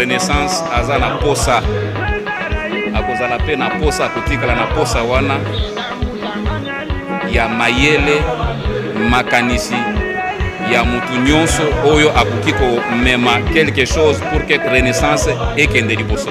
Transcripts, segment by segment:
Renaissance aza na posa akozala pe na posa kotikala na posa wana ya mayele makanisi ya mutu nyonso oyo akoki komema quelque chose pour que Renaissance ekende liboso.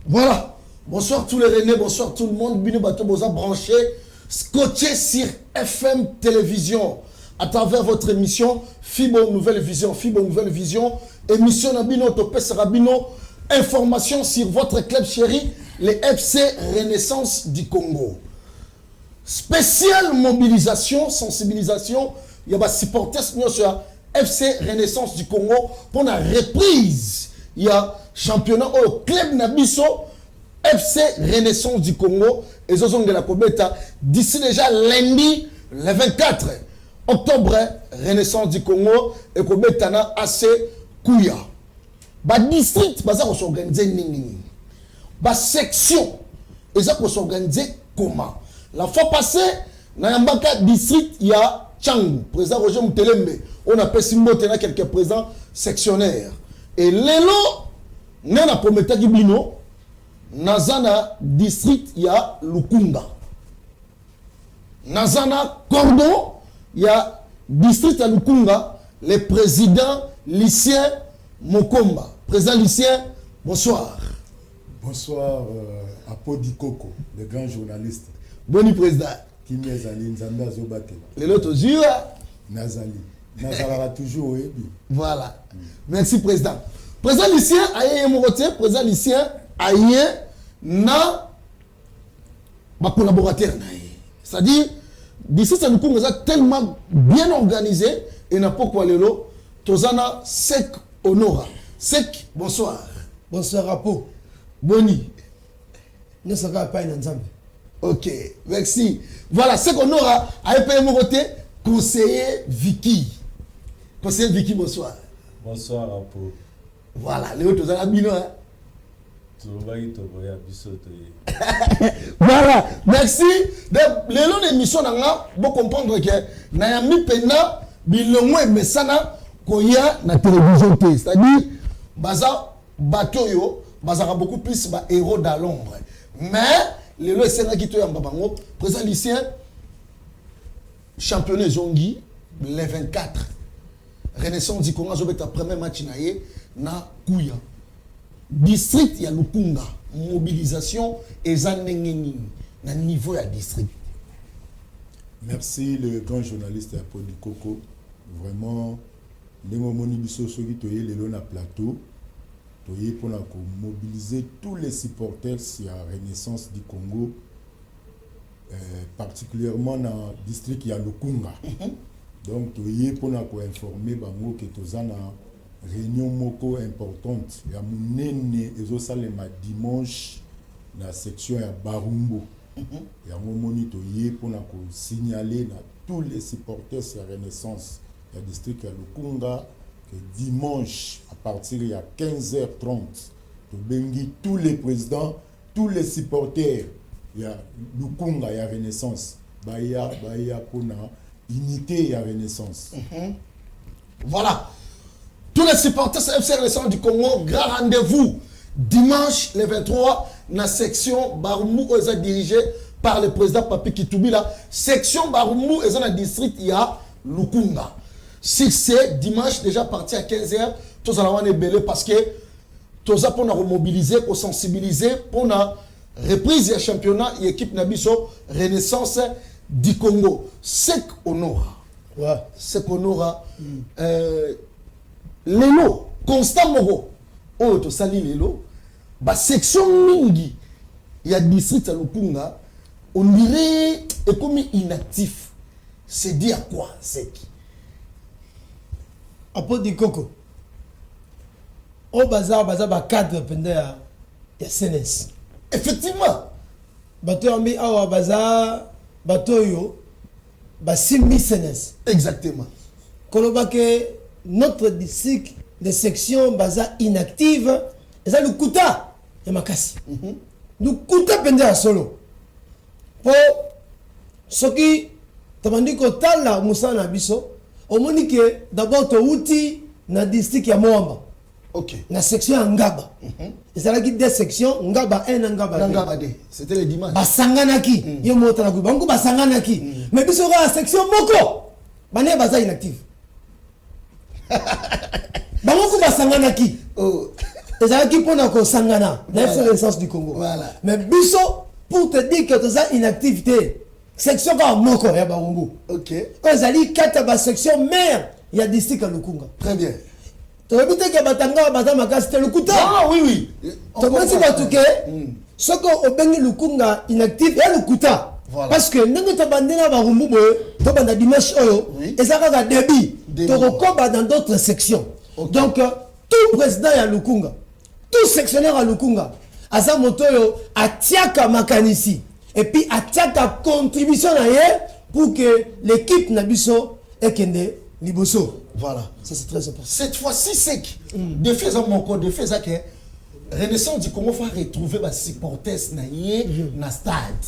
Voilà, bonsoir tous les Rennais, bonsoir tout le monde. Bino Bato Boza branché, scotché sur FM Télévision à travers votre émission Fibo Nouvelle Vision. Fibo Nouvelle Vision, émission Nabino Topé Sarabino, information sur votre club chéri, les FC Renaissance du Congo. Spéciale mobilisation, sensibilisation, il y a des supporters sur FC Renaissance du Congo pour la reprise. Il y a championnat au club Nabiso FC Renaissance du Congo et Zozong de la Kobeta d'ici déjà lundi le 24 octobre Renaissance du Congo et Kobeta na AC Kouya. Ba district baza ko s'organiser nini. Ba section eza ko s'organiser comment. La fois passée na Yambaka district il y a Chang, président Roger Moutelembe, on appelle Simbote na quelques présents sectionnaires. Et l'élo, nena prometa Gibino, Nazana district, il y a Lukunga. Nazana Cordon, il y a district à Lukunga, le président lycéen Mokomba. Président lycéen, bonsoir. Bonsoir à Podi Koko, le grand journaliste. Boni président. Kimi Azali, Nzanda Zobate. L'élo, toujours. Nazali. Nazara toujours, oui. Voilà. Merci, président. Président lycéen, aïe, Moroté, président lycéen, aïe, na, ma collaborateur, c'est-à-dire, d'ici, ça nous commence tellement bien organisé, et n'a pas quoi l'élo, Tozana Sek Honora. Sek, bonsoir. Bonsoir, Apo. Boni. Ne sera pas une ensemble. Ok, merci. Voilà, Sek Honora, aïe, Moroté, conseiller Vicky. Conseiller Vicky, bonsoir. Bonsoir, Apo. Voilà, Léo Tozana Bino, hein. Voilà, merci. Les longs d'émission, vous comprendre que Nayami Pena, Bilongo et Messana, Koya, na télévision, c'est-à-dire, Baza, Batoyo, Baza a beaucoup plus de héros dans l'ombre. Mais, les lois Sénat qui tournent en Babango, président lycéen, championnat Zongi, le 24. Renaissance du Congo, je vais être premier match na Kouya. District ya Lukunga, mobilisation et zanengeni na niveau ya district. Merci le grand journaliste Apodi Koko. Vraiment, les moments biso soki toye lelo na plateau, toye pour mobiliser tous les supporters sur la Renaissance du Congo, particulièrement dans le district ya Lukunga. Donc toye pour informer bango que tozana réunion moko importante ya munene ezosalema dimanche na section ya Barumbo. Ya momoni toye pour signaler na tous les supporters de la Renaissance ya district ya Lukunga que dimanche à partir de 15h30 to bengi tous les présidents, tous les supporters ya Lukunga ya Renaissance baya pour na unité ya Renaissance. Voilà. Tous les supporters FC Renaissance du Congo, grand rendez-vous dimanche le 23 dans la section Barumbu dirigée par le président Papi Kitoubi. La section Barumbu est dans le district il y a Lukunga. Si c'est dimanche déjà parti à 15h, tous allons belé parce que tous allons pour remobiliser, pour sensibiliser, pour la reprise du championnat et équipe Nabiso Renaissance du Congo. Sek Honora. Ouais. Sek Honora. Lelo, Constant Mogo. Oh, to sali lelo. Ba section mingi. Il y a district à Lukunga. On dirait est comme inactif. C'est dire quoi, Sek? Apo di Koko. Au bazar, ba cadre pendant ya CNS. Effectivement. Bato yambi awa baza bato yo ba simi senes. Exactement. Koloba que notre district de section baza inactive et ça le kuta ya makasi. Le kuta pende ya solo. Po soki tabandi ko tala musana biso omoni que d'abord to uti na district ya Moamba. Ok. Na section ya Ngaba. Et ça là qui des sections Ngaba 1 Ngaba 2. C'était le dimanche. Basanganaki yo motala ku bango basanganaki mais biso ka section moko bane baza inactive. Bango ku basanganaki. Oh. Et ça qui pona ko sangana na l'essence du Congo. Voilà. Mais biso pour te dire que tu as inactivité section ka moko ya Barumbu. Ok. Quand zali kata ba section mère ya district ya Lukunga. Très bien. Tu as vu que batanga bata makasi te Lukuta. Ah oui, oui. Tu penses pas que ce qu'on obengi Lukunga inactif et Lukuta. Voilà. Parce que nous avons bandé Barumbu to banda dimanche oyo et ça va débit. Tu recombat dans d'autres sections. Okay. Donc tout président ya Lukunga, tout sectionnaire à Lukunga, asa motoyo atiaka makanisi et puis atiaka contribution pour que l'équipe nabiso ekende liboso. Voilà. Ça c'est très important. Cette fois-ci, c'est que de fait mon corps, de fait que Renaissance du Congo va retrouver les supporters na stade.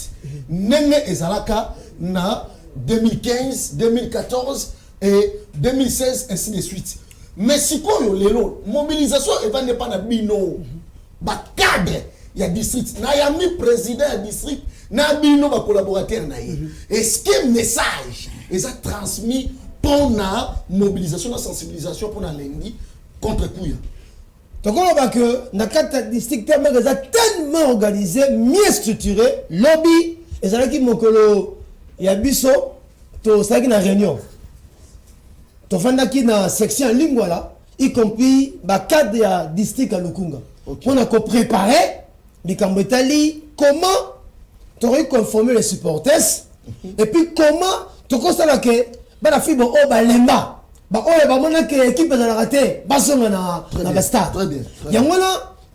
Nenge ezalaka na 2015, 2014 et 2016 ainsi de suite. Mais si quoi lelo mobilisation et pas n'est pas na bino. Ba cadre ya district na ya mi président ya district na bino ba collaborateur na ye. Est-ce que message est transmis pour la mobilisation, la sensibilisation pour la lundi contre Kouya. Donc on voit que dans quatre districts tellement organisé, mieux structuré, lobby, et c'est là qui mokolo ya biso to ça qui na réunion. To fanda qui na section lingwala, y compris ba cadre ya district à Lukunga. Okay. On a préparé les Kambetali comment tu aurais conformé les supporters et puis comment tu constates que la fibre au balemba ba oye ba mona ke équipe de la raté ba songa na ba stade très bien yangona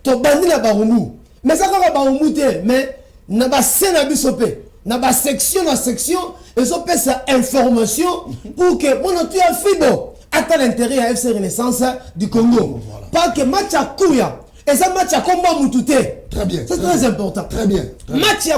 to bandi na Barumbu mais ça ka Barumbu te mais na ba sena bisope na ba section et so peut sa information pour que mon tu a fibre à l'intérêt à FC Renaissance du Congo pas que match à Kouya et ça match à combat mutute très bien c'est très important très bien match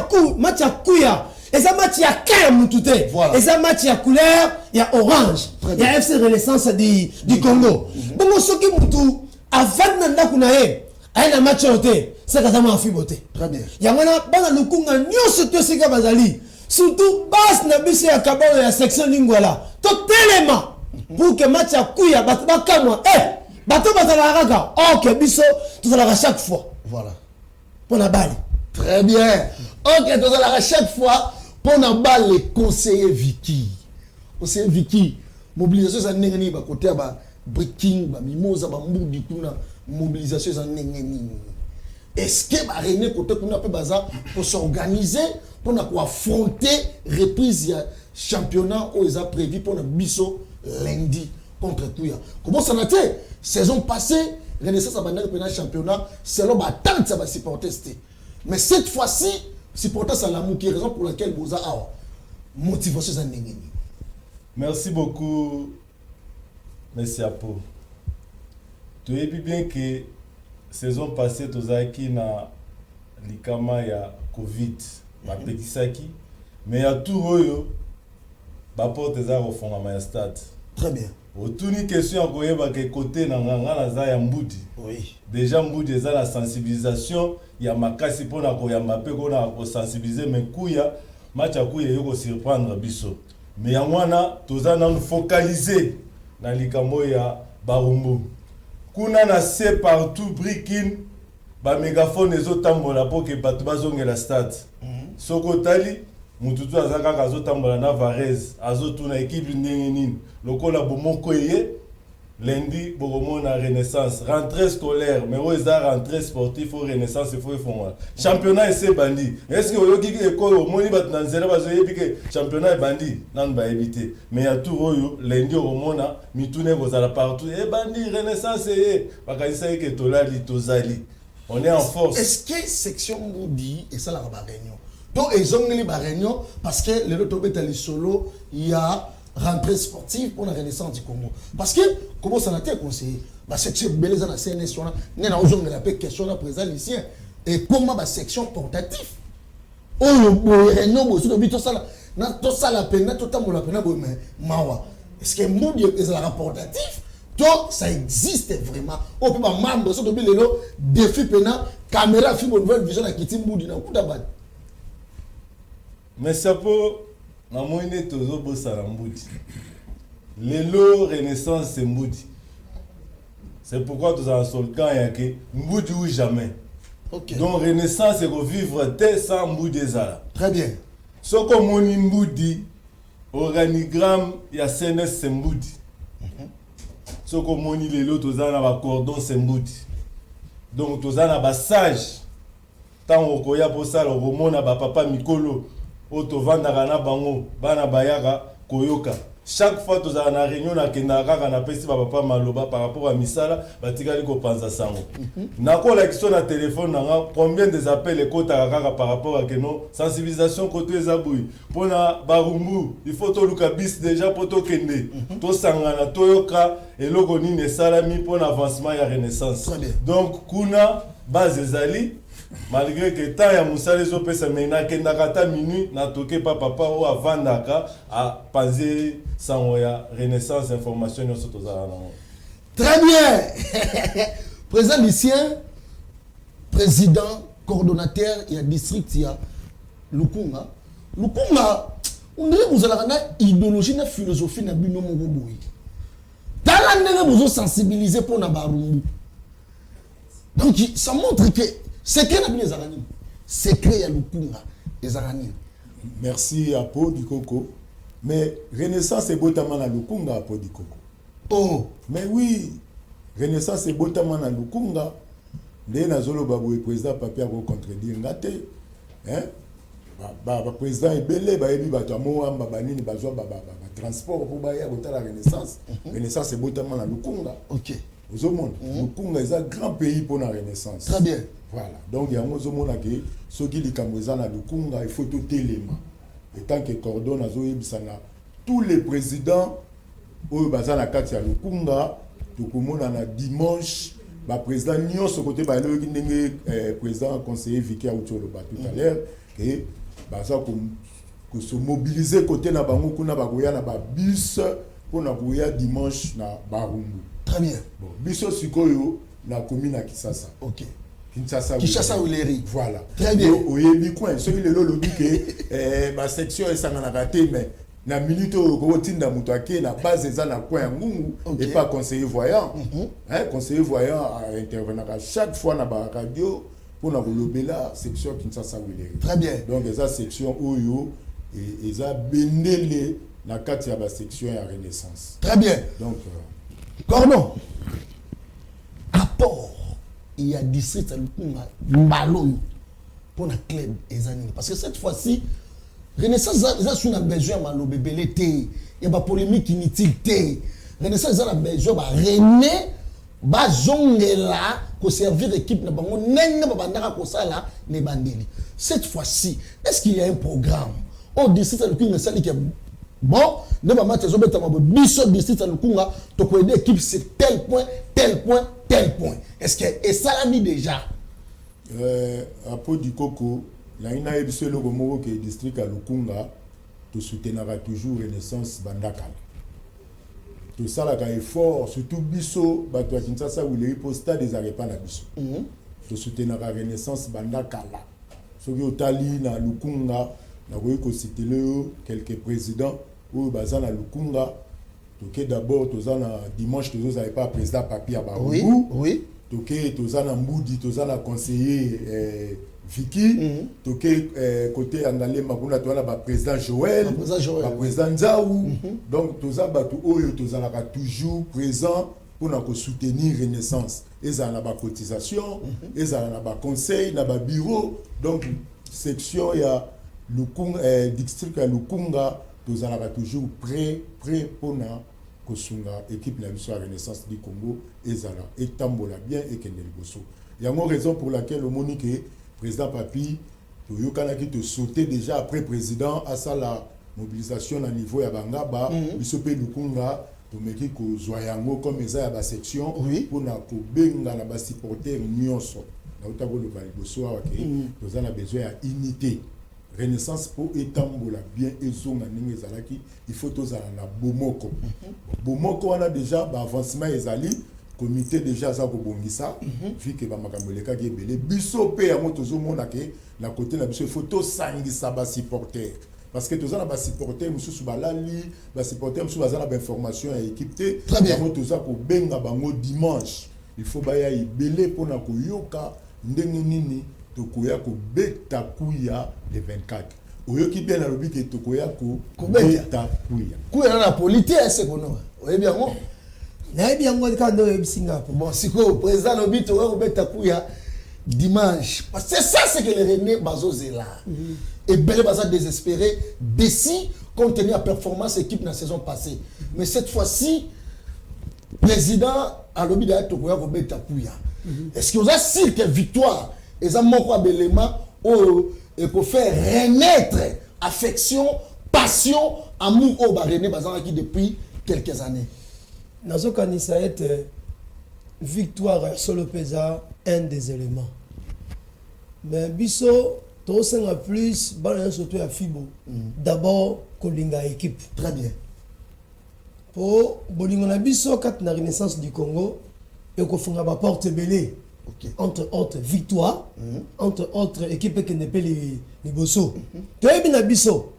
à Kouya et ça match ya calme tout est et ça match ya couleur ya orange il y a FC Renaissance du Congo bon ce qui mutu avant nanda kunae aina match yote c'est kama afibote très bien yangana bana Lukunga nyoso to sika bazali surtout bas na biso ya kabalo ya section lingwala to telema pour que match ya kuya bakamwa bato bazala raka OK biso to zala chaque fois voilà pour la balle très bien OK to zala chaque fois pour na balle les conseillers Vicky conseiller Vicky mobilisation ça nengeni ba côté ba breaking ba mimosa ba mbudi kuna mobilisation ça nengeni est-ce que ba René côté kuna pe baza pour s'organiser pour na affronter reprise ya championnat où ils a prévu pour na biso lundi contre Kouya comment ça n'a été saison passée Renaissance a bandé le championnat selon ba attente ça va supporter mais cette fois-ci supporter ça l'amour qui est raison pour laquelle vous avez motivation ça nengeni. Merci beaucoup, Monsieur Apo. Tu es bien que saison passée, tu as qui na likama ya Covid, ma petit saki, mais il y a tout royo, ba porte za refonga ma stade. Très bien. Autour question ko yeba ke côté na nganga za ya mbudi. Oui. Déjà mbudi za la sensibilisation ya makasi pona ko ya mapé ko na ko sensibiliser mais kuya match ya kuya yoko surprendre biso. Mais yangwana tozana nous focaliser na likambo ya Barumbu. Kuna na se partout breaking ba mégaphone ezotambola pour que bato bazongela stade. Soko tali mututu azaka kazotambola na Varese azotuna équipe ndenge nini. Lokola bomoko ye lundi bokomona Renaissance rentrée scolaire mais où est rentrée sportive au Renaissance il faut faire championnat et c'est bandi est-ce que oyoki école au moni bat nanzela bazoye que championnat et bandi nan ba éviter mais ya tout oyo lundi omona mitune kozala partout et bandi Renaissance et bakayisa que tolali tozali On est en force. Est-ce que section Moudi et ça la réunion? Donc ils ont les réunion parce que les retombées les solo, il y a rentrée sportive pour la renaissance du Congo. Parce que comment ça n'a été conseillé? La section beleza na CNS on a n'a osé la question là présent ici et comment la section portative. Oh réunion bo sur bito ça na to ça la peine to tambo la peine bo mais mawa. Est-ce que Moudi est la portatif? Donc ça existe vraiment. On peut pas membre sur le défi pénal caméra film nouvelle vision à Kiti Moudi na Koudabad. Mais ça peut na moine tozo bossa na Moudi. Lelo renaissance c'est Moudi. C'est pourquoi tous en sol quand il y a que Moudi ou jamais. OK. Donc renaissance c'est revivre tel sans Moudi zala. Très bien. Ce que moni Moudi organigramme il y a CNS c'est Moudi. Ce que moni lelo tozana ba cordon c'est Moudi. Donc tozana ba sage. Tant okoya pour ça le romona ba papa Mikolo oto vandaka na bango bana bayaka koyoka. Chaque fois tozana na réunion na kendaka na pesi ba papa maloba par rapport à misala batikali ko panza sango. Na ko la question na téléphone na combien des appels ekota kaka par rapport à que non sensibilisation côté ezabui pona barumbu il faut to luka bis déjà poto kende to sangana toyoka eloko nini salami pona avancement ya renaissance. Donc kuna base ezali malgré que tant ya musale zo pesa mena kenda kata minuit na toke pa papa o avandaka a panzer sango ya renaissance information yo sotozala na. Très bien. Président Lucien, président coordonnateur il y a district il y a Lukunga. Lukunga on dirait vous allez na idéologie na philosophie na bino mo boyi. Tala ndenge vous sensibiliser pour na barumbu. Donc ça montre que secret na bino ezalani. Secret ya Lukunga ezalani. Merci à Paul Dikoko. Mais Renaissance est botamana na Lukunga à Paul Dikoko. Oh, mais oui, Renaissance est botamana na Lukunga. Ndé nazolo babu président papier ko contredire ngate. Hein? Ba président ebele ba ebi bato amoamba banini bazwa ba transport pour ba ya botala Renaissance. Renaissance est botamana na Lukunga. OK. Vous avez Lukunga est un grand pays pour la Renaissance. Très bien. Voilà. Donc il y a un zomona que ceux qui les Camerounais na Lukunga il faut tout élément. Et tant que cordon azo yebisana tous les présidents au bazana kati ya Lukunga to komona na dimanche ba président nyonso côté ba le ndenge président conseiller Vicky Autolo ba tout à l'heure que baza ko se mobiliser côté na bango kuna ba goya na ba bus pour na goya dimanche na Barumbu. Très bien. Bon, biso sikoyo na commune à Kisasa. OK. Kinshasa Wileri. Voilà. Très bien. Oyebi coin celui le lobi que ma section esanga na raté mais na minute ko tinda muto ake na base eza na coin ngungu et pas conseiller voyant. Hein, conseiller voyant intervenir à chaque fois na ba radio pour na lobela section Kinshasa Wileri. Très bien. Donc eza section oyo et eza bendele na kati ya ba section ya Renaissance. Très bien. Donc Cordon. Apport il y a district à Lukunga Mbaloyo pour la club ezani parce que cette fois-ci Renaissance a sur besoin malo bébélé il y a pas polémique inutile Renaissance a besoin ba René ba zongela ko servir équipe na bango nenga ba bandaka ko sala ne bandeli cette fois-ci est-ce qu'il y a un programme au district à Lukunga ça qui bon ne ba match ezobeta mabo biso district à Lukunga to ko aider équipe c'est tel point est-ce que et ça l'a mis déjà à Pau du Coco la ina ebiso logo moko que district à Lukunga to soutenira toujours Renaissance bandakala tout ça là effort surtout biso bato ya Kinshasa Wileri pour stade des arepa na biso to soutenira Renaissance bandakala soki otali na Lukunga na ko citer quelques présidents ou baza na Lukunga. Ok, d'abord, dimanche, tu n'avais pas président papier à Barumbu. Oui. Ok, tu as Mboudi, tu as conseiller Vicky. Ok, côté Angalé Maguna, tu as président Joël. Président Nzaou. Donc, tu as toujours présent pour nous soutenir Renaissance. Ils ont la cotisation, ils ont la conseil, la bureau. Donc, section, il y a le district à Lukunga. Nous allons toujours prêt pour nous kosunga équipe la mission Renaissance du Congo ezala etambola bien et kendeli boso Il y a une raison pour laquelle le Monique, président Papi, qui te sauté déjà après président à ça la mobilisation à niveau ya Bangaba, Bisope Lukunga, Tomeki ko Zoyango comme eza ya section pour na ko benga na ba supporter nyonso. Na utabo le baliboso wa ke nous avons besoin ya unité. Renaissance pour étambola bien ezonga ninga ezalaki, il faut tozala na bomoko. Bomoko on a déjà ba avancement ezali comité déjà za ko bongisa vu que ba makambo leka ki ebele bisope ya moto zo mona ke na côté na biso photo sangisa ba supporter parce que tous ba supporter mususu balali ba supporter mususu bazana ba information à équipe te moto za ko benga bango dimanche il faut ba ya ibele pona ko yoka ndenge nini tokoya ko beta kuya le 24 oyoki bien na lobi ke tokoya ko beta kuya na politique c'est kono oye bien mo na bien moi quand on Singapour bon siko président lobi to ko beta kuya dimanche parce que ça c'est que les René Bazozela et Belé Baza désespéré d'ici compte tenu la performance équipe dans la saison passée mais cette fois-ci président a lobi d'ailleurs tokoya ko beta kuya est-ce que vous avez sûr que victoire et ça manque un élément et pour faire renaître affection passion amour au René Bazan qui depuis quelques années dans ce cas ça est victoire solo pesa un des éléments mais biso to senga plus balance surtout à Fibo d'abord kolinga équipe très bien pour bolingo na biso kat na renaissance du Congo et ko funga ba porte belé entre autres victoire entre autres équipe qui ne peut les bosso to ebi na biso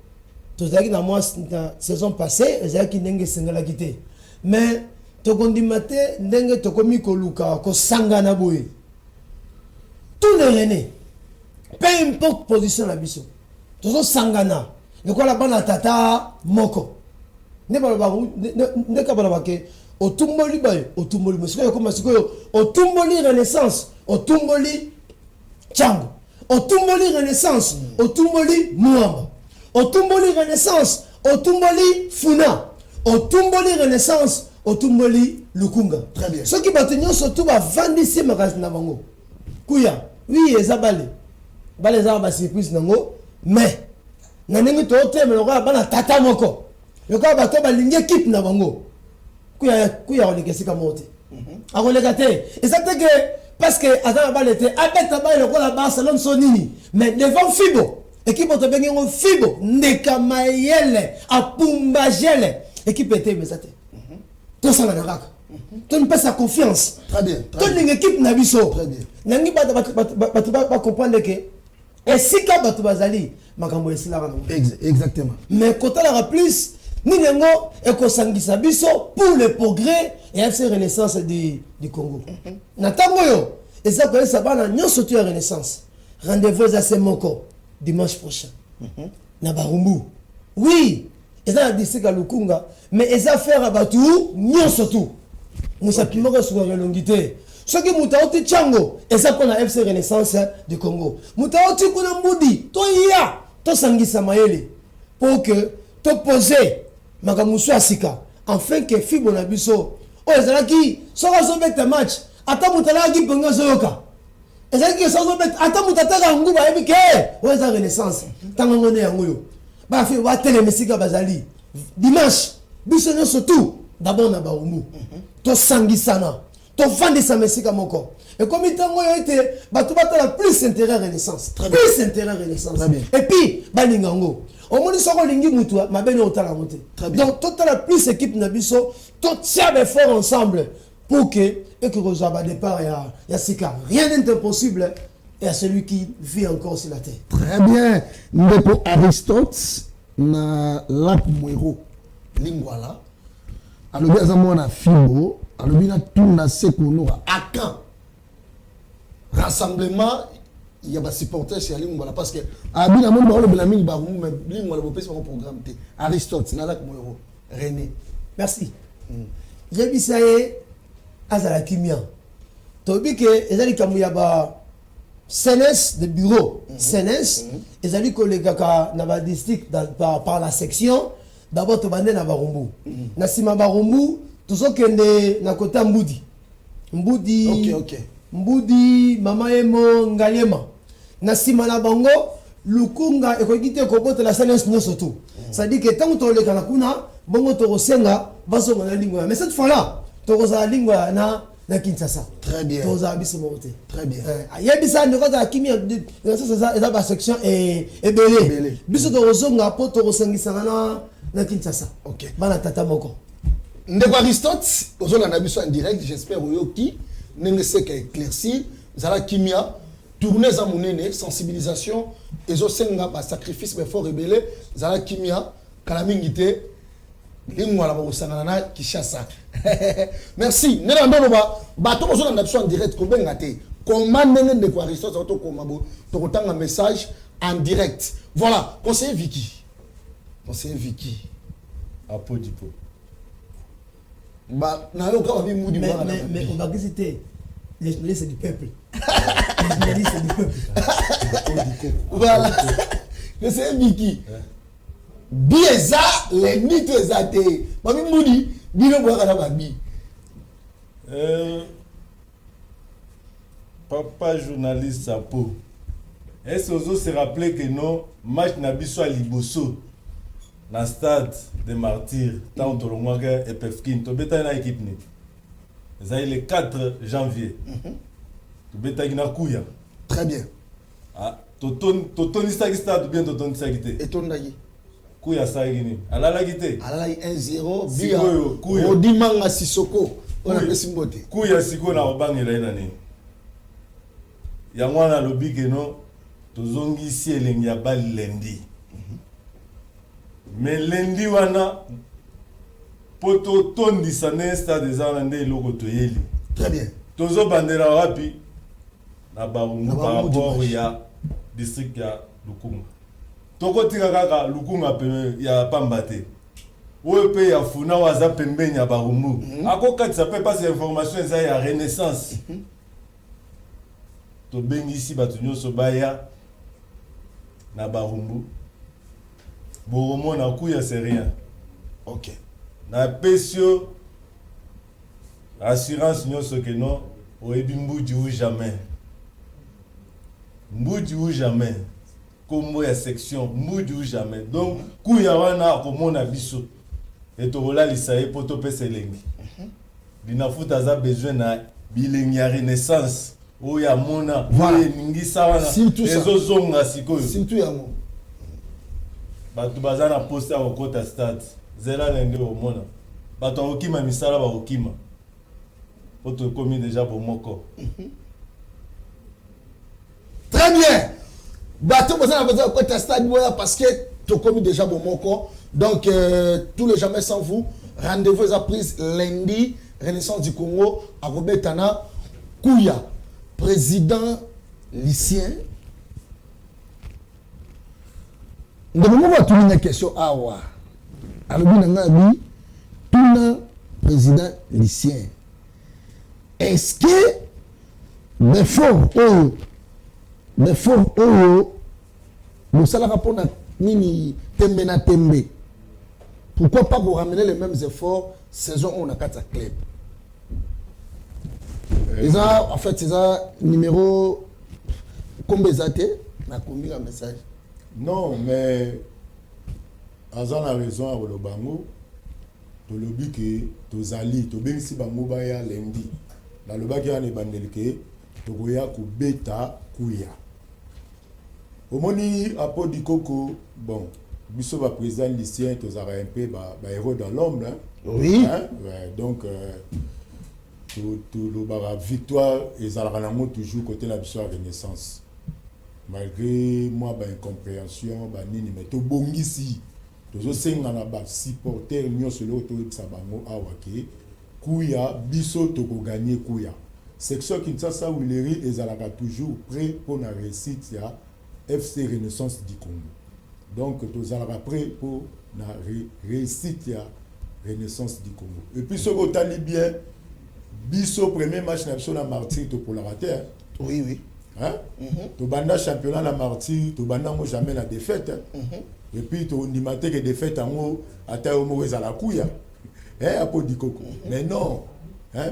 to zaki na mois na saison passée zaki ndenge sengala kité mais to kondimate ndenge to komi ko luka ko sangana boye tous les René peu importe position la biso to sangana le quoi la bana tata moko ne ka bana ke otumboli bayo otumboli musiko ko masiko otumboli renaissance otumboli chango otumboli renaissance otumboli muamba otumboli renaissance otumboli funa otumboli renaissance otumboli lukunga très bien ce qui batenyo surtout ba vandisi magasin na bango kuya oui ezabale bale za ba surprise nango mais na ndenge to teme loka bana tata moko loka bato balingi équipe na bango kuya on est comme monté a relégaté et ça fait que parce que attends balle était abeta balle le la base salon sonini mais devant Fibo équipe to bengo Fibo ndeka mayele apumbajele équipe était mais ça tout ça na raka tu ne pas sa confiance très bien toute une équipe na biso très bien nangi ba comprendre que et si ka batu bazali makambo esila exactement mais quand on a plus Ninengo et Kosangisa biso pour le progrès et la renaissance du Congo. Natangoyo et ça peut ça va na surtout la renaissance. Rendez-vous à Semoko dimanche prochain. Na Barumbu. Oui, et ça a dit c'est Lukunga mais et ça faire abatu nyo surtout. Musa pimoko sur la longité. Ce qui mutaoti chango et ça qu'on a FC Renaissance du Congo. Mutaoti kuna mbudi to ya to sangisa mayele pour que to poser makamusu asika enfin que Fibo na biso o ezalaki soko so beta match ata mutala ki ponga soyoka ezalaki so beta ata mutataka nguba yebi ke o eza renaissance tango ngone yango yo ba fi wa tele mesika bazali dimanche biso no surtout d'abord na Barumbu to sangisana to fandisa mesika moko et comme tango yo été bato batala plus intérêt renaissance plus intérêt renaissance et puis balingango au moins soko lingi mutu mabene otala monter donc total plus équipe na biso tout tient fort ensemble pour que et que Rosa départ ya sika rien n'est impossible et à celui qui vit encore sur la terre très bien ndeko Aristote na Lac Mwero lingwala alobi azamona Fibo alobi na tuna sekonora akan rassemblement il y a des supporters chez Lingwala parce que abina mon ba le mingi ba mais Lingwala bo pèse mon programme té Aristote na Lac Mwero René merci yebisaye azala kimia tobi ke ezali kamuya ba CNS de bureau CNS ezali collègue ka na ba district par la section d'abord to bande na Barumbu na sima Barumbu tozokende na kota Mbudi OK Mbudi mama emo ngaliema na sima na bango lukunga ekokite kobota la silence nyonso tout ça dit que tant to le kana kuna bongo to kosenga baso na lingwa mais cette fois là to koza lingwa na Kinshasa Très bien. to za biso monte Très bien. yebisa ndeko za kimi ça eza ba section et belé biso to kozonga po to kosengisa na Kinshasa. OK. Bana tata moko Ndeko Aristote ozolanda biso en direct, j'espère oyoki ndenge seka éclairci zala kimia tourner za monene sensibilisation ezosenga ba sacrifice be fort rebelle zala kimia kala mingi te lingwa la bosangana na Kinshasa. Merci. Nena ndolo bato ozolanda biso en direct ko benga te comment ndenge Ndeko Aristote auto komabo to kotanga message en direct. Voilà, conseiller Vicky. Conseiller Vicky. Apodipo. Bah, mais on va visiter les journalistes du peuple. Les journalistes du peuple. Voilà. C'est Mickey. Bieza, les nids de Zate. Mami Moudi, Bino Boakana Babi. Papa journaliste Sapo. Est-ce que vous se rappelez que non, match Nabiso à Liboso, dans le stade des martyrs, tant que l'on a et Pefkin, tu bêta une équipe. C'est le 4 janvier. Tu bêta une Kouya. Très bien. Ah, Toton Istagi stade bien Toton Istagi. Et ton Nagi. Kouya Sagini. Allah la guité. Allah 1-0. Bia. Kouya. Odimanga Sissoko. On a fait Simbote. Kouya Siko na Obang et l'année. Yangwana lobi que non. Tozongi si elengi ya bal lundi. Mais lundi wana poto tondi sané stade des Arlandais loko toyeli. Très bien. Tozo bandera rapi na barungu par rapport ya district ya Lukunga. Toko tika kaka Lukunga pe ya Pambate. Oyo pe ya funa waza pembeni ya barungu. Ako kati ça peut passer information ça ya Renaissance. To bengi ici batu nyonso baya na barumbu boromo na kuya c'est rien. OK. Na pesio assurance nyonso que non oyebi mbudi ou jamais. Mbudi ou jamais. Kombo ya section mbudi ou jamais. Donc kuya wana komona biso et to rola lisaye poto pese lengi. Bina futa za besoin na bilengi ya Renaissance. Oya mona voilà ngisa wana ezo zonga sikoyo surtout yango batu bazana poster au kota stade zela lende o mona batu okima misala ba okima poto komi déjà pour moko. Très bien. Bato bazana besoin au kota stade parce que to komi déjà bon moko. Donc tous les jamais sans vous, rendez-vous à prise lundi Renaissance du Congo à Robetana Kouya. Président lycéen. Nous avons une question. Alors, nous avons président lycéen. Est-ce que les forts, nous allons répondre à Nini Tembe na Tembe? Pourquoi pas vous ramener les mêmes efforts saison où on a 4 clubs? En fait, c'est ça numéro combien zaté na combien de message. Non, mais Azan a raison à Rolobango. To lobi que to zali to bengisi bango baya lundi. Na lobaki ya ne bandelike to koya ko beta kuya. Omoni apodi koko bon biso ba président lycéen to zara un peu ba héros dans l'ombre hein. Oui. Hein? Ouais, donc tout le victoire et Zalaranamo toujours côté la victoire Renaissance. Malgré moi, incompréhension, nini, mais tout bon ici. Tout ça, c'est un supporter, nous sommes l'autre de Sabango, Awake, Kouya, Bisso, Toko gagner Kouya. Section Kinshasa, Willery, et Zalaka toujours prêt pour la réussite, il y a FC Renaissance du Congo. Donc, tout ça, prêt pour la réussite, il y a Renaissance du Congo. Et puis, ce qu'on a bien, Bisso premier match national martyr pour la rater. Oui, oui. Hein? Tu banda championnat la martyr, tu banda mo jamais la défaite. Et puis tu nimate que défaite en haut à ta homo à la couille. Hein, à Podikoko. Mais non,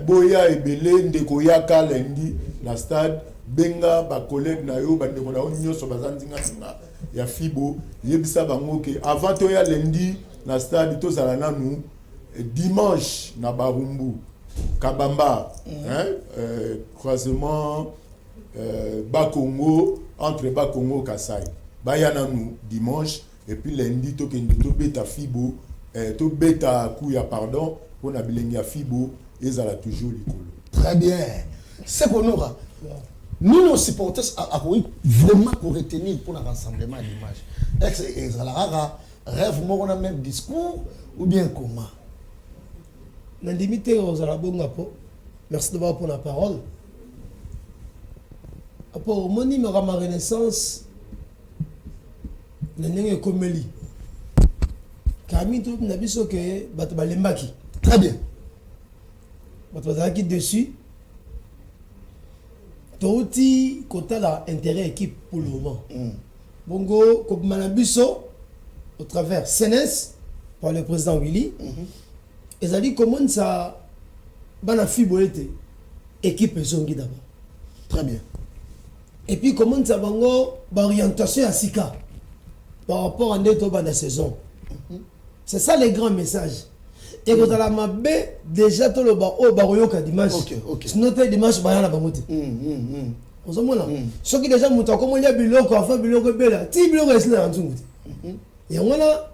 boya ebele ndeko ya kalendi na stade benga ba collègue na yo bandeko na yo nyonso bazanzinga ya fibo yebisa bango ke avant to ya lundi na stade to zala nanu dimanche na Barumbu Kabamba croisement Bakongo entre Bakongo Kasai baya nanu dimanche et puis lundi to kendi to beta fibo to beta kuya pardon pour na bilengi ya fibo ezala toujours likolo. Très bien. C'est pour nous. Nous, nos supporters, vraiment pour retenir pour le rassemblement d'image. Est-ce que rêve, on a même discours ou bien comment? Merci d'avoir pour la parole. Pour mon numéro à ma renaissance, je comme Meli. Camille, tout n'a vu ce que Batabalembaki. Très bien. Batabalembaki dessus. Touti côté la intérêt équipe pour le moment. Bongo comme Manabuso au travers CNS par le président Willy. Et ça dit comment ça bana fibolete équipe zongi d'abord. Très bien. Et puis comment ça bango orientation à Sika par rapport à notre bande saison. C'est ça les grands messages. Et quand la mabé déjà tout le bas au baroyoka dimanche. OK. Sinon dimanche bayana bangote. On se mona. Ce qui déjà muta comme il y a biloko enfin biloko bela. Ti biloko est là en dessous. Et on a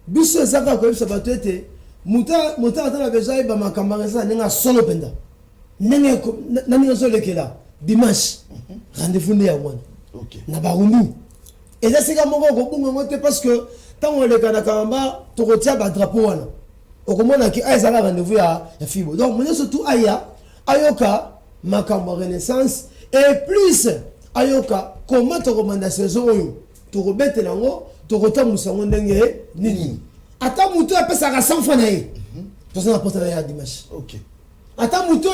biso saka ko bisa batete muta atana besoin ba makamara ça nenga solo penda. Nenga nani solo kela dimanche. Rendez-vous ne ya mwana. OK. Na Barumbu. Et ça c'est comme on ko bunga parce que tant on le kana kamba to retia ba drapeau wana. Okomona ki aizala rendez-vous ya fibo. Donc mon surtout aya ayoka makambo renaissance et plus ayoka comment to recommande saison yo to rebete nango to rotamusa ndenge nini ata muto apesa ka 100 francs na ye to ça porte ya dimanche. OK. Ata muto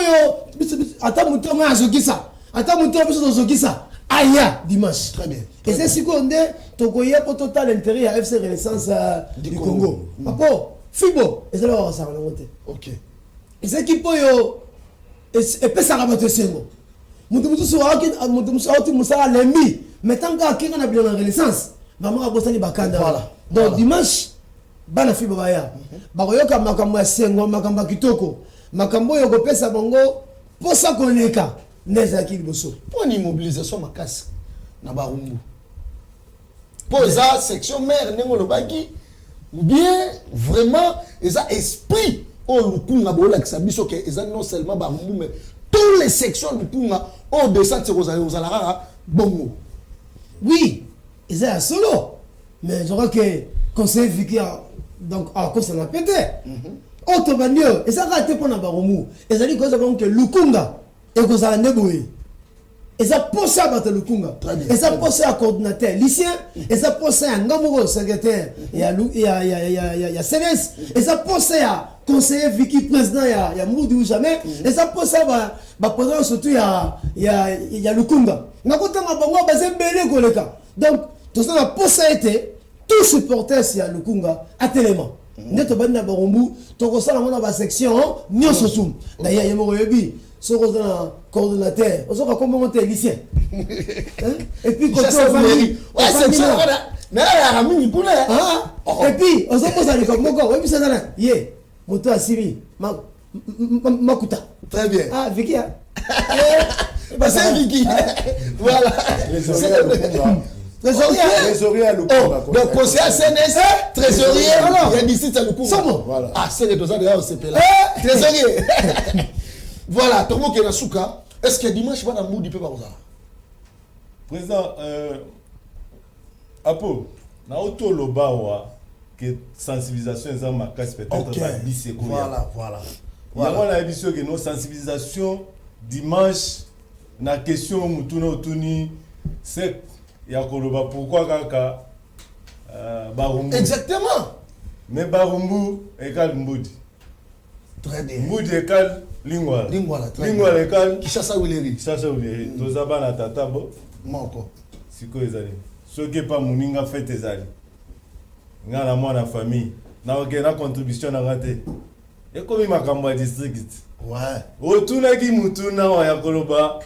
nga azokisa ata muto biso zokisa aya dimanche. Très bien. Et c'est ce qu'on dit to koya pour total intérêt à FC Renaissance du Congo. Apo Fibo, et c'est là où ça va monter. OK. Et c'est qui peut et peut ça rabattre sengo. Mutumu soa qui musa l'ennemi. Mais tant qu'il y a bien la renaissance, maman a bossé bakanda. Voilà. Donc dimanche bana Fibo baya. Bakoyoka makambo ya sengo makambo kitoko. Makambo yo kopesa bongo posa koneka neza ki liboso. Pour une mobilisation makasi na Barumbu. Pour ça section mère nengo lobaki ou bien vraiment ils ont esprit au lukunga bola que ça biso que ils non seulement Barumbu mais toutes les sections lukunga au descente aux alara bongo. Oui, ils ont solo mais je crois que conseil Vicky donc à cause ça n'a pété. Auto banio et ça raté pour na Barumbu. Ils ont dit que lukunga et que ça neboé. Et ça pousse à battre le Kunga. Et ça pousse à coordinateur lycéen. Et ça pousse à Ngamoro secrétaire. Il y a CNS. Et ça pousse à conseiller Vicky président. Il y a Moudou ou jamais. Et ça pousse à président surtout il y a le Kunga. Donc tout ça pousse à être tout supporter si y a le Kunga à Téléma. Neto banda Barumbu. Tout ça dans la section Nyososum. D'ailleurs il y a Moroyebi. Ce coordonnateur, on sera comment monter lycéen. Et puis quand on va et puis on se pose à l'école mon gars, et puis ça là, yé, moto à Siri, Makuta. Très bien. Ah Vicky. C'est Vicky. Voilà. Trésorier à Lukunga. Donc conseiller CNS, trésorier, il y a d'ici à Lukunga. Voilà. Ah c'est les deux ans d'ailleurs au CP là. Trésorier. Voilà, Tomo Kenasuka, est-ce que dimanche va dans le mood du peu par ça? Président, Apo, na auto lobawa que sensibilisation est ma casse peut-être la lycée. Voilà. Il y a une émission que nos sensibilisation dimanche na question mutuna otuni c'est il y a koloba pourquoi kaka Barumbu. Exactement. Mais Barumbu égale Mbudi. Très bien. Mbudi égale Lingwala. Lingwala égale Kishasa Wileri. Kishasa Wileri. Tozaba na tatabo. Moko. Siko ezali. Soki pa muninga fête ezali. Nga na mwana famille. Na okena contribution na ngate. ekomi makambo ya district Ouais. otunaki mutuna wa ya koloba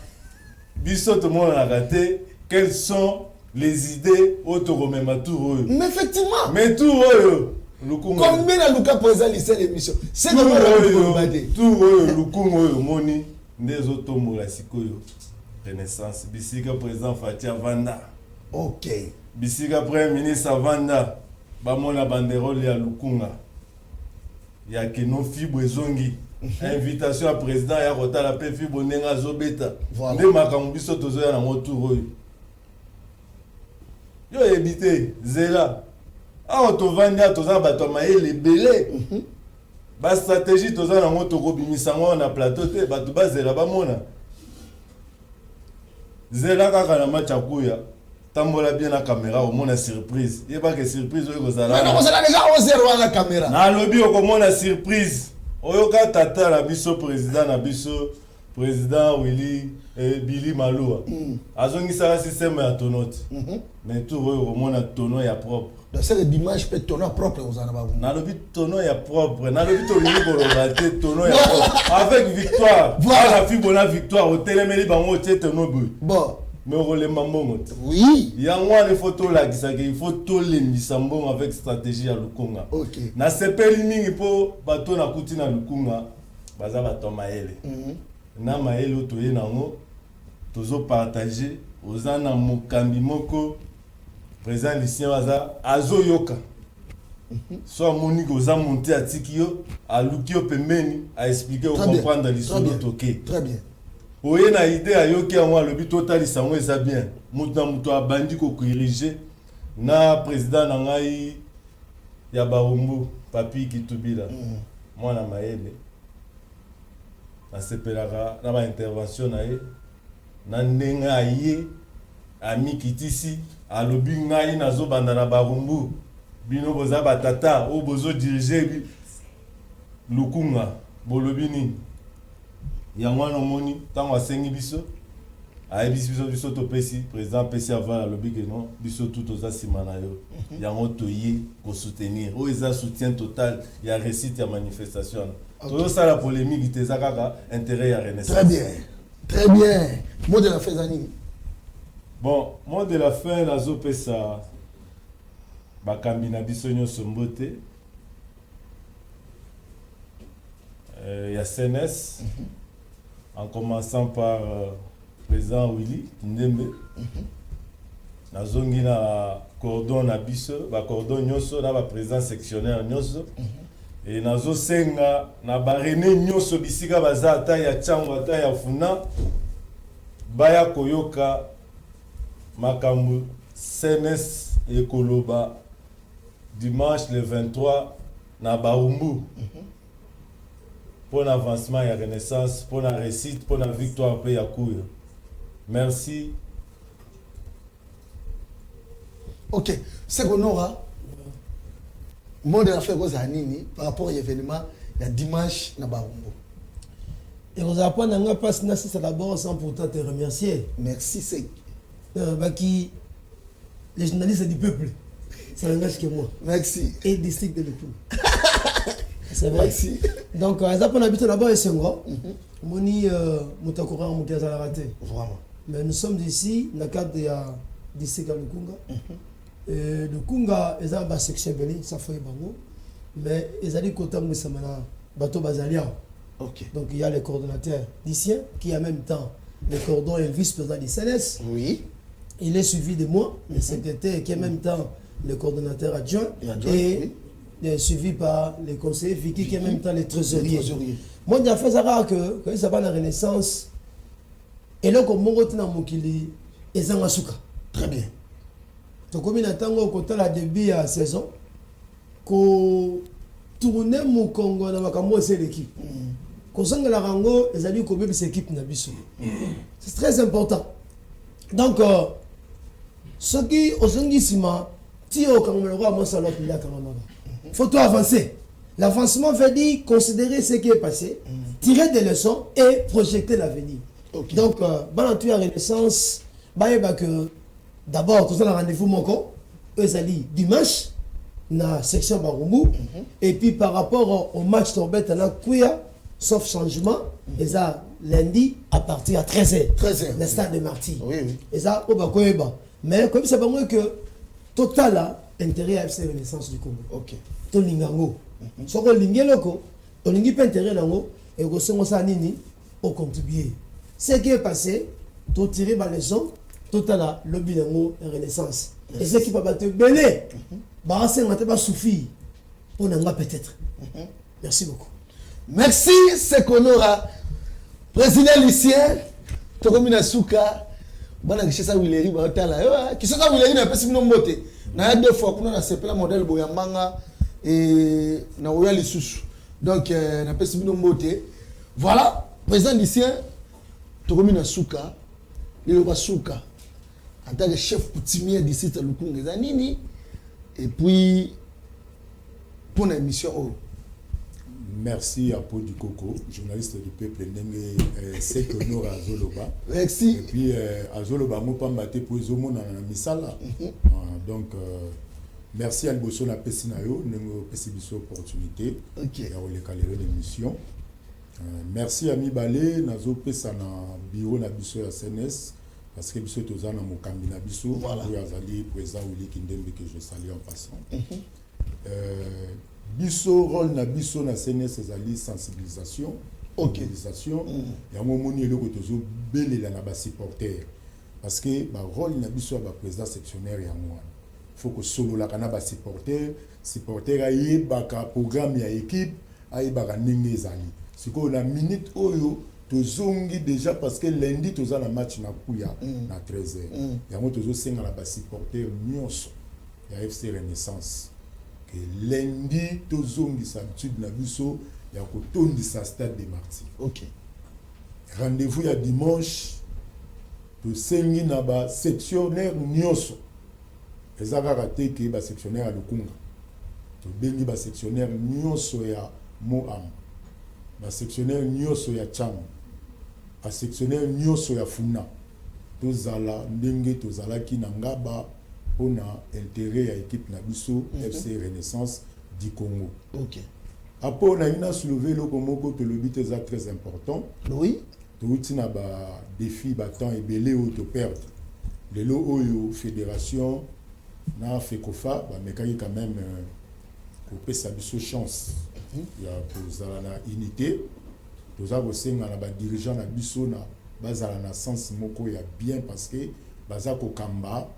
biso tomonanaka te quelles sont les idées oyo tokomema tour oyo Mais effectivement. mais tour oyo lukunga Combien de Lucas présent lycée l'émission? C'est tour comment oyo on va tour oyo lukunga oyo moni nde ezotombola sikoyo renaissance bisika président Fatia Vanda Ok. bisika premier ministre Vanda bamona banderole ya lukunga ya keno fibo ezongi invitation ya président ya kotala pe fibo ndenge azobeta Voilà. nde makambo biso tozoya nango tour oyo yo yebi te zela awa tovandi a toza bato ya mayele ebele bastratégie toza nango tokobimisa yango na plateau te bato bazela bamona zela kaka na match ya kuya tambola bien na caméra omona surprise yebaka surprise oyo kozala Non, vous allez déjà au zéro à la caméra. nalobi okomona surprise oyoka tata na biso président na biso président Willy Billy Maloa azongisaka système ya tonote mais tour oyo okomona tono ya propre Donc c'est le dimanche peut tourner propre aux Anababou. nalobi tono ya propre nalobi tolingi koloba te tono ya propre avec victoire Voilà. ala fibona victoire otelemeli bango otie tono boye Bon, mais okolemba mbongo te oui. yango wana il faut tolakisaka il faut tolembisa mbongo avec stratégie ya lukunga Ok. nasepeli mingi mpo bato nakuti na lukunga baza bato ya mayele na mayele oyo toye nango tozopartage oza na mokambi moko président Lucien aza azoyoka so amoni oza monte atiki yo aluki yo pembeni aexplike Très bien. okomprendre Très lisolo bien. toke Très bien. oye na ide ayoki yango alobi totalisa yango eza bien moto na moto abandi kokorige na président na ngai ya barumbu papi kitubila mwana mayele nasepelaka na baintervention na ye na ndenge aye amikitisi alobi ngai nazobanda na barumbu bino boza batata oyo bozodirige lukunga bolobi nini yango wana omoni ntango asengi biso ayebisi biso topesi président apesi aval alobi ke non biso tu toza nsima na yo yango toye kosoutenir oyo eza soutien total ya réussite ya manifestation wana tozosala polémique te eza kaka intérêt ya renaissance. Très bien. Très bien. Mot de la fin, Zani. Bon, mot de la fin nazopesa bakambi na biso nyonso mbote ya CNS en commençant par président Willy Ndembe nazongi na cordon na biso bacordon nyonso na baprésident sectionnaire nyonso et nazosenga na barene nyonso bisika baza ata ya Tchango ata ya Funa baya koyoka makambo CNS ekoloba dimanche le 23 na Barumbu pour l'avancement et la renaissance, pour la réussite, pour la victoire pe ya kuya. Merci. Ok. C'est qu'on aura. Mot de la fin, Zani, par rapport à l'événement, il y a dimanche na Barumbu. Et vous apprenez à passer c'est d'abord sans pourtant te remercier. Merci, c'est. Qui les journalistes du peuple, ça n'engage que moi. Merci. Et district de Lepou. C'est vrai. Merci. Donc, ça pour habiter d'abord et c'est moi. Moni Moutakura Moukazala a raté. Vraiment. Mais nous sommes ici, dans le cadre de district de Lukunga. Lukunga, ils ont une section belé, ça fait bango. Mais ils ont dit qu'autant que ça m'a bateau basalia. Ok. Donc, il y a le coordonnateur lycéen qui en même temps le cordon et le vice-président du CNS. Oui. Il est suivi de moi, le secrétaire qui est en même temps le coordonnateur adjoint et suivi par le conseiller Vicky qui est en même temps le trésorier. Moi, j'ai fait ça que quand ça va la Renaissance, et là, comme mon côté dans mon kili, et ça m'a souka. Très bien. Donc, comme il attend au côté la début à la saison, qu'on tourne mon Congo dans ma camo c'est l'équipe. Qu'on sent que la rango, les alliés comme cette équipe n'a pas. C'est très important. Donc, ce qui au Zangissima, si au Cameroun, moi, ça l'a pris là, il faut tout avancer. L'avancement veut dire considérer ce qui est passé, tirer des leçons et projeter l'avenir. Okay. Donc, dans la Renaissance, que d'abord, tout ça, le rendez-vous, mon corps, eux, ça dit dimanche, na section Barumbu. Et puis par rapport au match Torbet na Kouya, sauf changement, et ça lundi à partir à 13h. 13h. Le stade de Marty. Oui, oui. Et ça, au Bakoeba. Mais comme ça, pas que total a intérêt à FC Renaissance du Congo. Ok. To lingango. So ko lingeloko, to lingi pas intérêt nango et ko sengo sa nini au contribuer. Ce qui est passé, to tirer ba leçon, total a lobby nango Renaissance. Et ce qui va battre belé. Ba c'est ngate ba soufi. On en a peut-être. Merci beaucoup. Merci Sekonora. Président Lucien, Tokomina Souka, bana kishesa Wileri ba hotala. Kishesa Wileri na pesi mino mbote. Na deux fois kuna na sepela modèle boyambanga et na oya lisusu. Donc na pesi mino mbote. Voilà, président Lucien, Tokomina Souka, Lelo Basuka en tant que chef coutumier d'ici à Lukunga Zanini et puis pour l'émission oh. Merci à Paul Dukoko, journaliste du peuple Ndenge Sekonora Azoloba. Merci. Et puis Azoloba Mopa Mbate pour Zomona na misala. Donc merci à Alboso na Pesinayo, nous pesibiso opportunité. OK. Ya ole kalere l'émission. Merci à Mibale nazo pesa na bureau na biso ya CNS parce que biso tozana mokambi na biso voilà. Pour azali président Willy Kindembe que je salue en passant. Biso rôle na biso na CNS ezali sensibilisation, mobilisation. Ya momoni eloko tozo belela na ba supporter parce que ba rôle na biso ba président sectionnaire ya moi. Faut que solo la kana ba supporter aye baka programme ya équipe aye baka ndenge ezali. Siko la minute oyo tozongi déjà parce que lundi toza na match na Kouya na 13h. Yango tozo senga la ba supporter nyonso ya FC Renaissance. Que lundi tozongi sa habitude na biso ya kotondi sa stade de Marty. OK. Rendez-vous ya dimanche to sengi na ba sectionnaire nyonso. Ezaka raté que ba sectionnaire à Lukunga. To bengi ba sectionnaire nyonso ya Moam. Ba sectionnaire nyonso ya Cham. Ba sectionnaire nyonso ya Funa. Tozala ndenge tozalaki na ngaba on a intérêt à l'équipe Nabiso FC Renaissance du Congo. OK. Après, on a une soulevé le Congo que le but est très important. Oui. Tout na ba défi battant et belé ou te perdre. Le lot oyo fédération na FECOFA ba mekaki quand même couper sa biso chance. Il y a pour na unité. Tous a bosenga na ba dirigeant na biso na bazala na sens moko ya bien parce que bazako kamba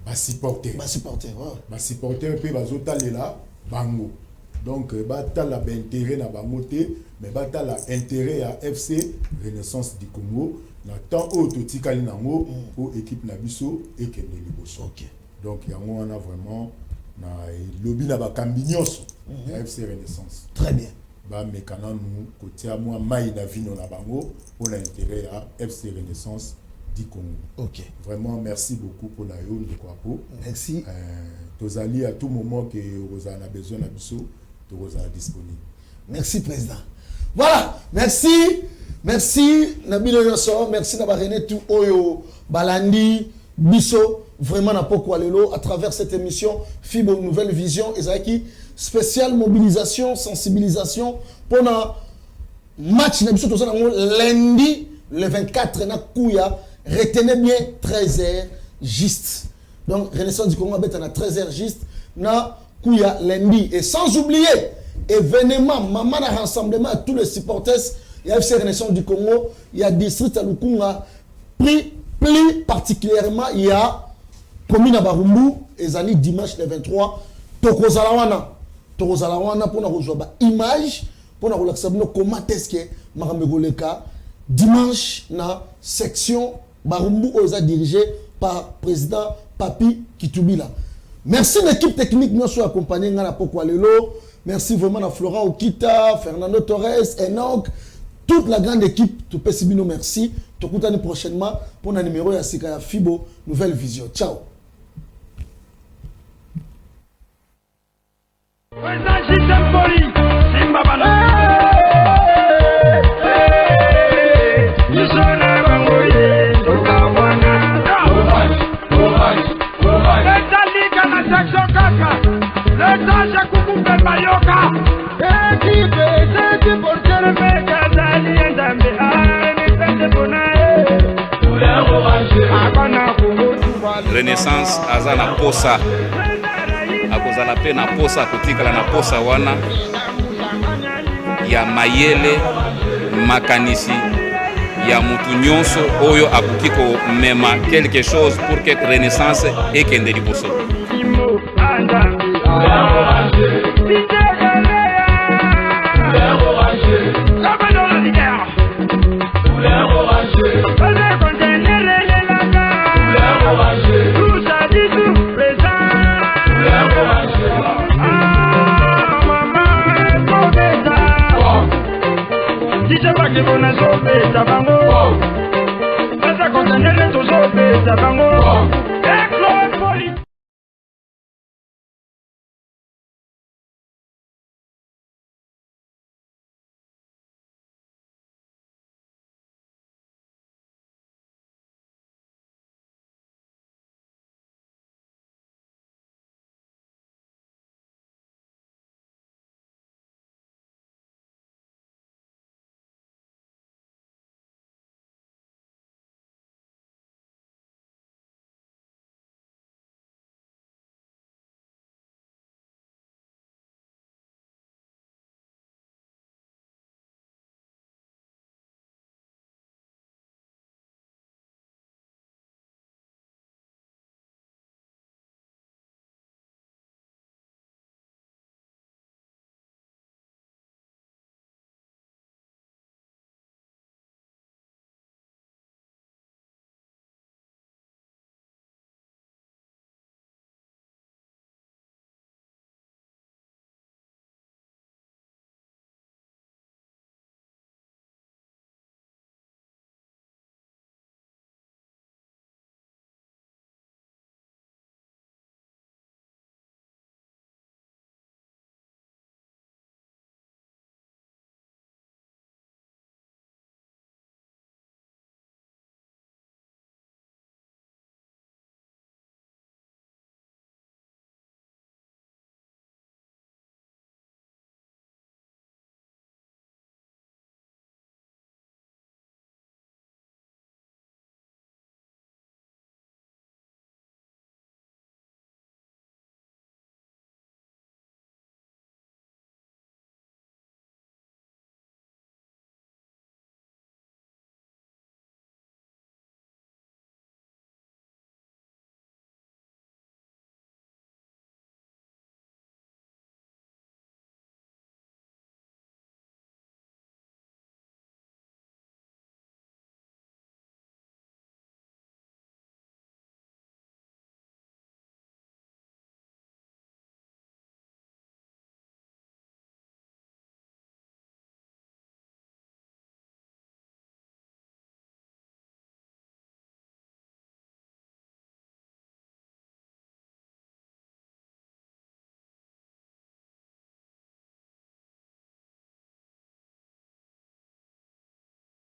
ba supporter pe bazotalela bango donc batala ba intérêt na bango te mais batala intérêt à FC Renaissance du Congo na temps auto tikali nango pour équipe na biso et kende liboso. OK. Donc yango on a vraiment na lobby na ba kambignos FC Renaissance. Très bien. Ba mekana nous kotia moi mai na vino na bango pour l'intérêt à FC Renaissance du Congo. OK. Vraiment, merci beaucoup pour la yoon de Kwapo. Merci. Tozali à tout moment que vous en avez besoin d'Abisso, vous êtes disponible. Merci, président. Voilà. Merci. Merci, Nabilo Yosso. Merci, Nabarene, tout Oyo, Balandi, Bisso. Vraiment, na Poko Alelo, à travers cette émission, Fibo Nouvelle Vision, Ezaki, spéciale mobilisation, sensibilisation, pour un match, Nabisso, lundi, le 24, na Kouya. Retenez bien 13h juste. Donc, Renaissance du Congo est à 13h juste. Na Kouya lundi. Et sans oublier, événement, maman a rassemblement à tous les supporters. Il y a FC Renaissance du Congo. Il y a district à Lukunga. Plus particulièrement, il y a commune à Barumbu. Et Zani dimanche le 23. Tokozalawana. Tokozalawana pour nous rejoindre image. Pour nous relaxer. Comment est-ce que Maramegoleka dimanche na section Barumbu Oza dirigé par président Papi Kitubila. Merci l'équipe technique nous soit accompagnée ngana Poko Alelo. Merci vraiment à Florent Okita, Fernando Torres, Enoch, toute la grande équipe. Tout pesibino merci. Tokutani prochainement pour un numéro ya Sika ya Fibo Nouvelle Vision. Ciao. Let's Renaissance aza na posa akozala pe na posa kotikala na posa wana ya mayele makanisi ya mutu nyonso oyo akoki komema quelque chose pour que Renaissance ekende liboso. Bango,